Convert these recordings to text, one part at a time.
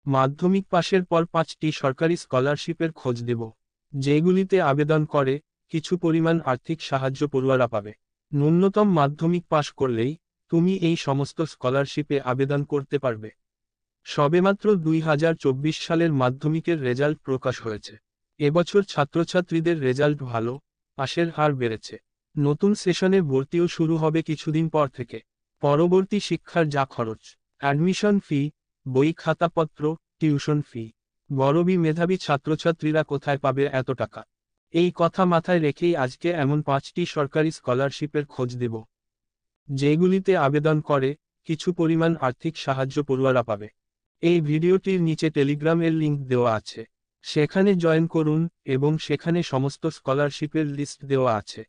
মাধ্যমিক পাশের পর 5টি সরকারি স্কলারশিপের খোঁজ দেব, যেগুলিতে আবেদন করে কিছু পরিমাণ আর্থিক সাহায্য পড়ুয়ারা পাবে। ন্যূনতম মাধ্যমিক পাশ করলেই তুমি এই সমস্ত স্কলারশিপে আবেদন করতে পারবে। সবেমাত্র 2024 সালের মাধ্যমিকের রেজাল্ট প্রকাশ হয়েছে। এবছর ছাত্রছাত্রীদের রেজাল্ট ভালো, পাশের হার বেড়েছে। নতুন সেশনে ভর্তিও শুরু হবে কিছুদিন পর থেকে। পরবর্তী শিক্ষার যা খরচ, অ্যাডমিশন ফি, বই খাতাপত্র, টিউশন ফি, গরবি মেধাবী ছাত্রছাত্রীরা কোথায় পাবে এত টাকা? এই কথা মাথায় রেখেই আজকে এমন 5টি সরকারি স্কলারশিপের খোঁজ দেব, যেগুলিতে আবেদন করে কিছু পরিমাণ আর্থিক সাহায্য পড়ুয়ারা পাবে। এই ভিডিওটির নিচে টেলিগ্রামের লিংক দেওয়া আছে, সেখানে জয়েন করুন এবং সেখানে সমস্ত স্কলারশিপের লিস্ট দেওয়া আছে,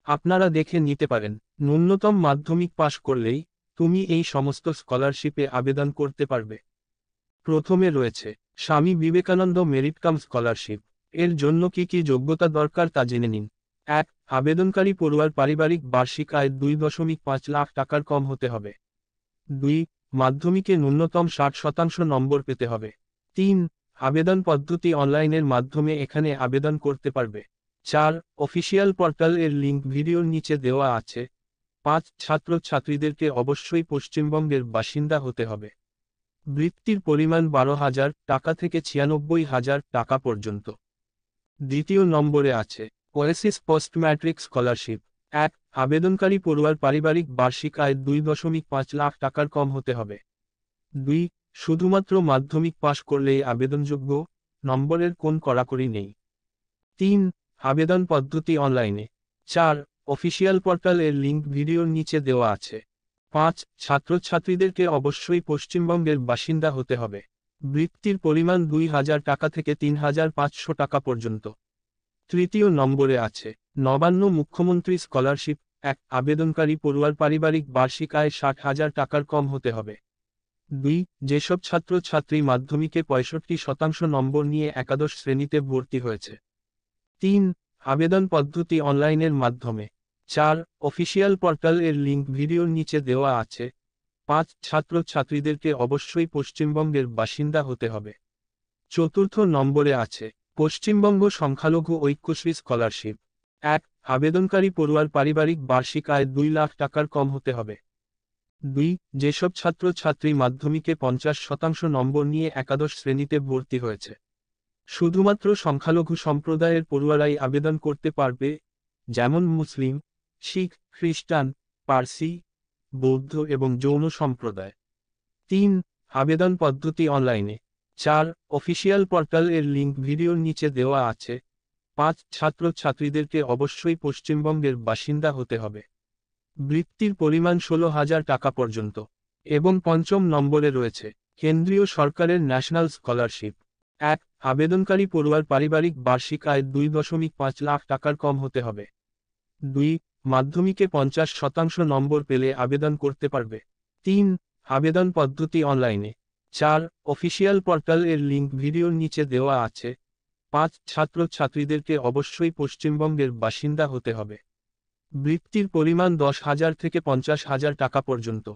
আপনারা দেখে নিতে পারেন। ন্যূনতম মাধ্যমিক পাশ করলেই তুমি এই সমস্ত স্কলারশিপে আবেদন করতে পারবে। প্রথমে রয়েছে Swami Vivekananda merit cum scholarship. এর জন্য কি কি যোগ্যতা দরকার তা জেনে নিন। 1. আবেদনকারী পড়ুয়ার পারিবারিক বার্ষিক আয় 2.5 লাখ টাকার কম হতে হবে। 2. মাধ্যমিকে ন্যূনতম 60% নম্বর পেতে হবে। 3. আবেদন পদ্ধতি অনলাইনের মাধ্যমে এখানে আবেদন করতে পারবে। 4. অফিসিয়াল পোর্টাল এর লিংক ভিডিওর নিচে দেওয়া আছে। 5. ছাত্রছাত্রীদেরকে অবশ্যই পশ্চিমবঙ্গের বাসিন্দা হতে হবে। বৃত্তির পরিমাণ 12,000 টাকা থেকে 96,000 টাকা পর্যন্ত। দ্বিতীয় নম্বরে আছে ওয়েসিস পোস্ট ম্যাট্রিক স্কলারশিপ। 1. আবেদনকারী পড়ুয়ার পারিবারিক বার্ষিক আয় 2.5 লাখ টাকার কম হতে হবে। 2. শুধুমাত্র মাধ্যমিক পাশ করলেই আবেদনযোগ্য, নম্বরের কোন কড়াকড়ি নেই। 3. আবেদন পদ্ধতি অনলাইনে। 4. অফিসিয়াল পোর্টাল এর লিংক ভিডিওর নিচে দেওয়া আছে। 5. ছাত্রছাত্রীদেরকে অবশ্যই পশ্চিমবঙ্গের বাসিন্দা হতে হবে। বৃত্তির পরিমাণ 2,000 টাকা থেকে 3,500 টাকা পর্যন্ত। তৃতীয় নম্বরে আছে নবান্ন মুখ্যমন্ত্রী স্কলারশিপ। 1. আবেদনকারী পড়ুয়ার পারিবারিক বার্ষিক আয় 60,000 টাকার কম হতে হবে। 2. যেসব ছাত্রছাত্রী মাধ্যমিকে 65% নম্বর নিয়ে একাদশ শ্রেণীতে ভর্তি হয়েছে। 3. আবেদন পদ্ধতি অনলাইনের মাধ্যমে। 4. অফিসিয়াল পোর্টাল এর লিংক ভিডিওর নিচে দেওয়া আছে। 5. ছাত্রছাত্রীদেরকে অবশ্যই পশ্চিমবঙ্গের বাসিন্দা হতে হবে। চতুর্থ নম্বরে আছে পশ্চিমবঙ্গ সংখ্যালঘু ঐক্যশ্রী স্কলারশিপ। 1. আবেদনকারী পড়ুয়ার পারিবারিক বার্ষিক আয় 2 লাখ টাকার কম হতে হবে। 2. যেসব ছাত্রছাত্রী মাধ্যমিকে 50% নম্বর নিয়ে একাদশ শ্রেণীতে ভর্তি হয়েছে। শুধুমাত্র সংখ্যালঘু সম্প্রদায়ের পড়ুয়ারাই আবেদন করতে পারবে, যেমন মুসলিম, শিখ, খ্রিস্টান, পার্সি, বৌদ্ধ এবং জৈন সম্প্রদায়। 3. আবেদন পদ্ধতি অনলাইনে। 4. অফিসিয়াল পোর্টাল এর লিংক ভিডিওর নিচে দেওয়া আছে। 5. ছাত্রছাত্রীদেরকে অবশ্যই পশ্চিমবঙ্গের বাসিন্দা হতে হবে। বৃত্তির পরিমাণ 16,000 টাকা পর্যন্ত। এবং পঞ্চম নম্বরে রয়েছে কেন্দ্রীয় সরকারের ন্যাশনাল স্কলারশিপ। 1. আবেদনকারী পড়ুয়ার পারিবারিক বার্ষিক আয় 2.5 লাখ টাকার কম হতে হবে। 2. মাধ্যমিকে 50% নম্বর পেলে আবেদন করতে পারবে। 3. আবেদন পদ্ধতি অনলাইনে। 4. অফিসিয়াল পোর্টাল এর লিংক ভিডিওর নিচে দেওয়া আছে। 5. ছাত্রছাত্রীদেরকে অবশ্যই পশ্চিমবঙ্গের বাসিন্দা হতে হবে। বৃত্তির পরিমাণ 10,000 থেকে 50,000 টাকা পর্যন্ত।